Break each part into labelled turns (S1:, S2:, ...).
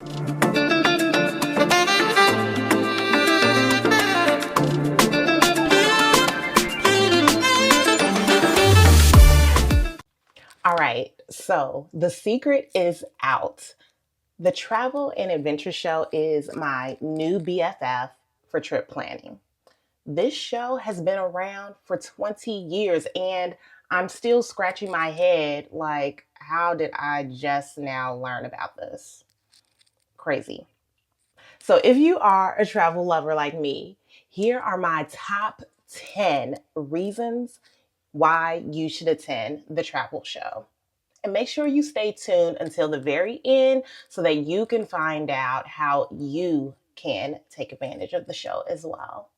S1: All right, so the secret is out. The Travel and Adventure Show is my new BFF for trip planning. This show has been around for 20 years and I'm still scratching my head like, how did I just now learn about this? Crazy. So, if you are a travel lover like me, here are my top 10 reasons why you should attend the travel show. And make sure you stay tuned until the very end so that you can find out how you can take advantage of the show as well.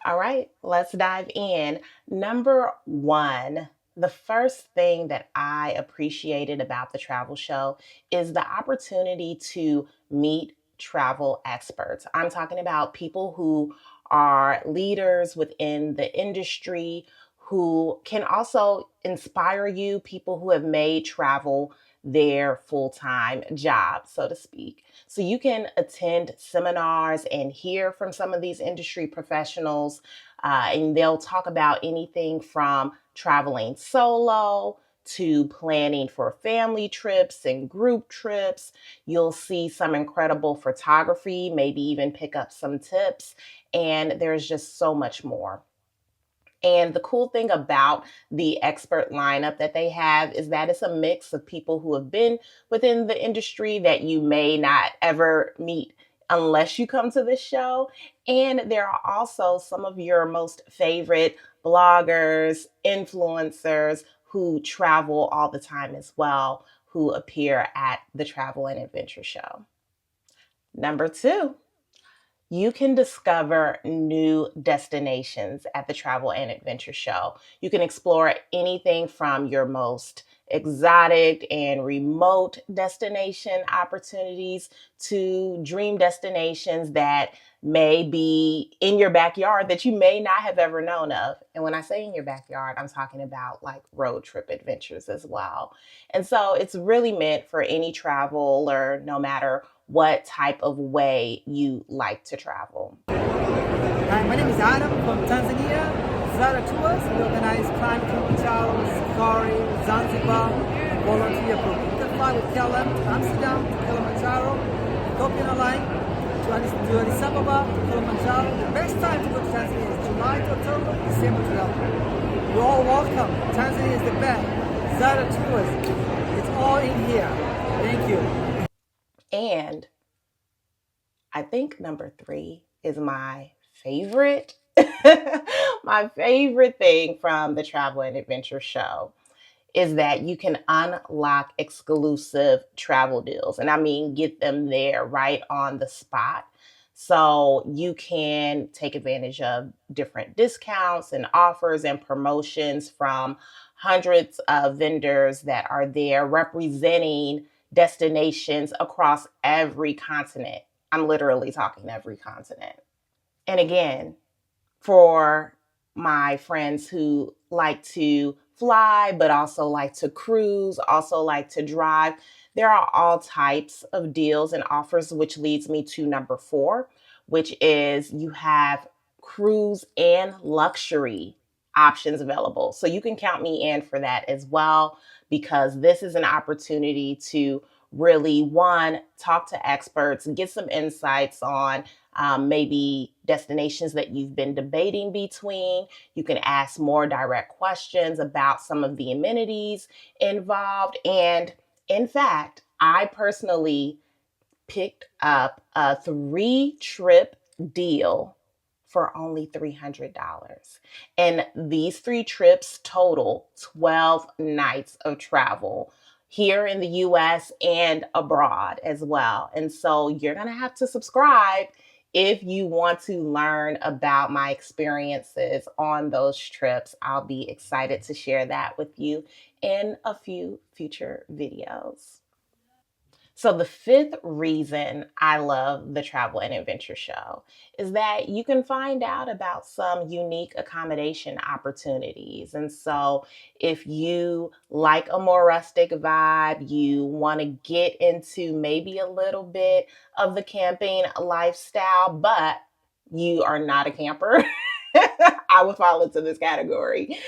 S1: All right, let's dive in. Number one, the first thing that I appreciated about the travel show is the opportunity to meet travel experts. I'm talking about people who are leaders within the industry who can also inspire you, people who have made travel their full time job, so to speak. So you can attend seminars and hear from some of these industry professionals, and they'll talk about anything from traveling solo to planning for family trips and group trips. You'll see some incredible photography, maybe even pick up some tips, and there's just so much more. And the cool thing about the expert lineup that they have is that it's a mix of people who have been within the industry that you may not ever meet unless you come to this show. And there are also some of your most favorite bloggers, influencers who travel all the time as well, who appear at the Travel and Adventure Show. Number two, you can discover new destinations at the Travel and Adventure Show. You can explore anything from your most exotic and remote destination opportunities to dream destinations that may be in your backyard that you may not have ever known of. And when I say in your backyard, I'm talking about like road trip adventures as well. And so it's really meant for any traveler, no matter what type of way you like to travel.
S2: Hi, my name is Adam from Tanzania. Zara Tours. We organize climb Kilimanjaro, Safari, Zanzibar, volunteer group. You can fly with KLM to Amsterdam to Kilimanjaro, Ethiopian Airline to Addis Ababa to Kilimanjaro. The best time to go to Tanzania is July to October, December to April. You're all welcome. Tanzania is the best. Zara Tours. It's all in here. Thank you.
S1: And I think number three is my favorite. My favorite thing from the Travel and Adventure Show is that you can unlock exclusive travel deals. And I mean, get them there right on the spot. So you can take advantage of different discounts and offers and promotions from hundreds of vendors that are there representing destinations across every continent. I'm literally talking every continent. And again, for my friends who like to fly, but also like to cruise, also like to drive, there are all types of deals and offers, which leads me to number four, which is you have cruise and luxury options available. So you can count me in for that as well, because this is an opportunity to really, one, talk to experts, get some insights on maybe destinations that you've been debating between. You can ask more direct questions about some of the amenities involved. And in fact, I personally picked up a 3-trip deal for only $300. And these 3 trips total 12 nights of travel here in the US and abroad as well. And so you're going to have to subscribe if you want to learn about my experiences on those trips. I'll be excited to share that with you in a few future videos. So, the fifth reason I love the Travel and Adventure Show is that you can find out about some unique accommodation opportunities. And so, if you like a more rustic vibe, you want to get into maybe a little bit of the camping lifestyle, but you are not a camper. I would fall into this category.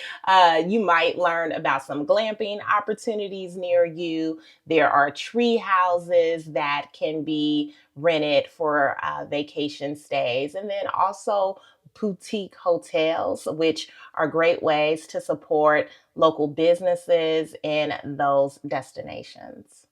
S1: You might learn about some glamping opportunities near you. There are tree houses that can be rented for vacation stays, and then also boutique hotels, which are great ways to support local businesses in those destinations.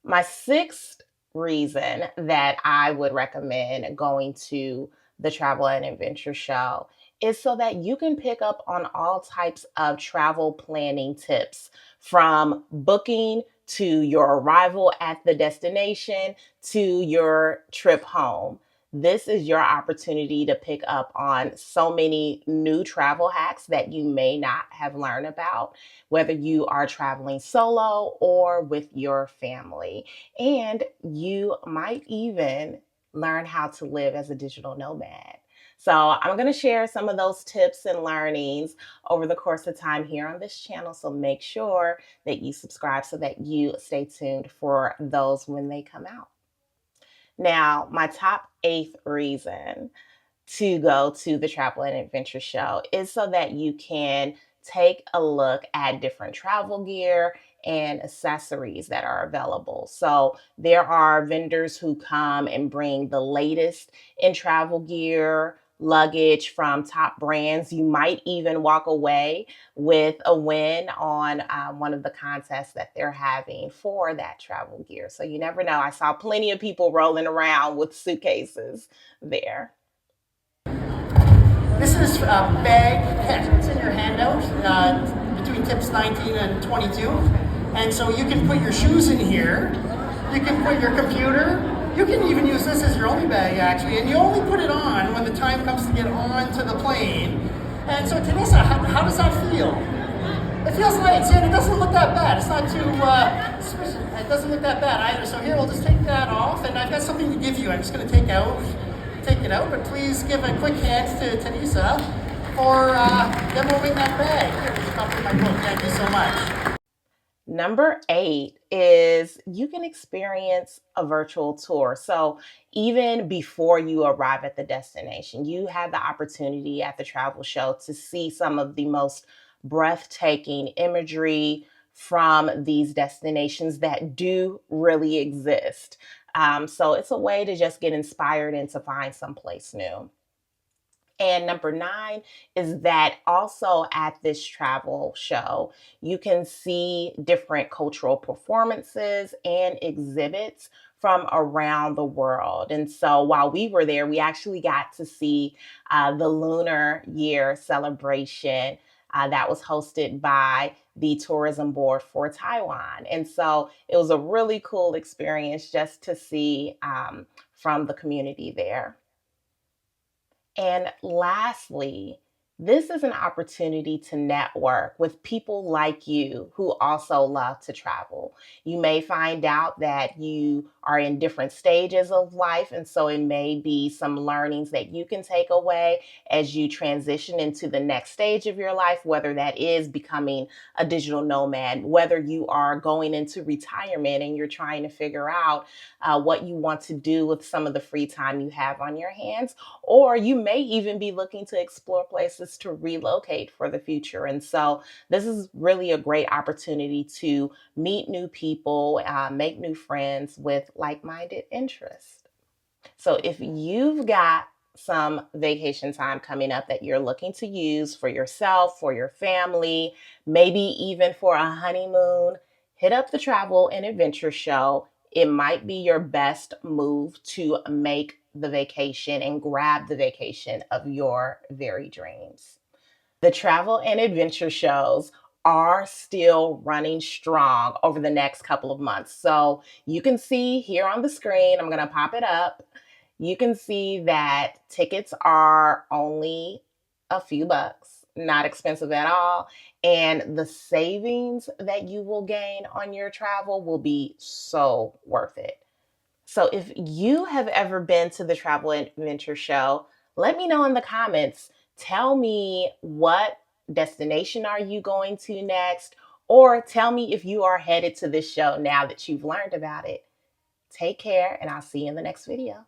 S1: My sixth reason that I would recommend going to the Travel and Adventure Show is so that you can pick up on all types of travel planning tips, from booking to your arrival at the destination to your trip home. This is your opportunity to pick up on so many new travel hacks that you may not have learned about, whether you are traveling solo or with your family. And you might even learn how to live as a digital nomad. So, I'm going to share some of those tips and learnings over the course of time here on this channel. So, make sure that you subscribe so that you stay tuned for those when they come out. Now, my top eighth reason to go to the Travel and Adventure Show is so that you can take a look at different travel gear and accessories that are available. So there are vendors who come and bring the latest in travel gear, luggage from top brands. You might even walk away with a win on one of the contests that they're having for that travel gear. So you never know. I saw plenty of people rolling around with suitcases there.
S3: This is a bag pet. It's in your handout between tips 19 and 22. And so you can put your shoes in here. You can put your computer. You can even use this as your only bag, actually. And you only put it on when the time comes to get on to the plane. And so, Teresa, how does that feel? It feels light, and it doesn't look that bad. It's not too, it doesn't look that bad either. So here, we'll just take that off. And I've got something to give you. I'm just going to take it out, but please give a quick hand to Teresa for demoing that bag. Here, just copy my book. Thank you so much.
S1: Number eight is you can experience a virtual tour. So even before you arrive at the destination, you have the opportunity at the travel show to see some of the most breathtaking imagery from these destinations that do really exist. So it's a way to just get inspired and to find someplace new. And number nine is that also at this travel show, you can see different cultural performances and exhibits from around the world. And so while we were there, we actually got to see the Lunar Year celebration that was hosted by the tourism board for Taiwan. And so it was a really cool experience just to see from the community there. And lastly, this is an opportunity to network with people like you who also love to travel. You may find out that you are in different stages of life, and so it may be some learnings that you can take away as you transition into the next stage of your life, whether that is becoming a digital nomad, whether you are going into retirement and you're trying to figure out what you want to do with some of the free time you have on your hands, or you may even be looking to explore places to relocate for the future. And so this is really a great opportunity to meet new people, make new friends with like-minded interests. So if you've got some vacation time coming up that you're looking to use for yourself, for your family, maybe even for a honeymoon, hit up the Travel and Adventure Show. It might be your best move to make the vacation and grab the vacation of your very dreams. The Travel and Adventure Shows are still running strong over the next couple of months. So you can see here on the screen, I'm going to pop it up. You can see that tickets are only a few bucks. not expensive at all. And the savings that you will gain on your travel will be so worth it. So if you have ever been to the Travel Adventure Show, let me know in the comments. Tell me, what destination are you going to next? Or tell me if you are headed to this show now that you've learned about it. Take care, and I'll see you in the next video.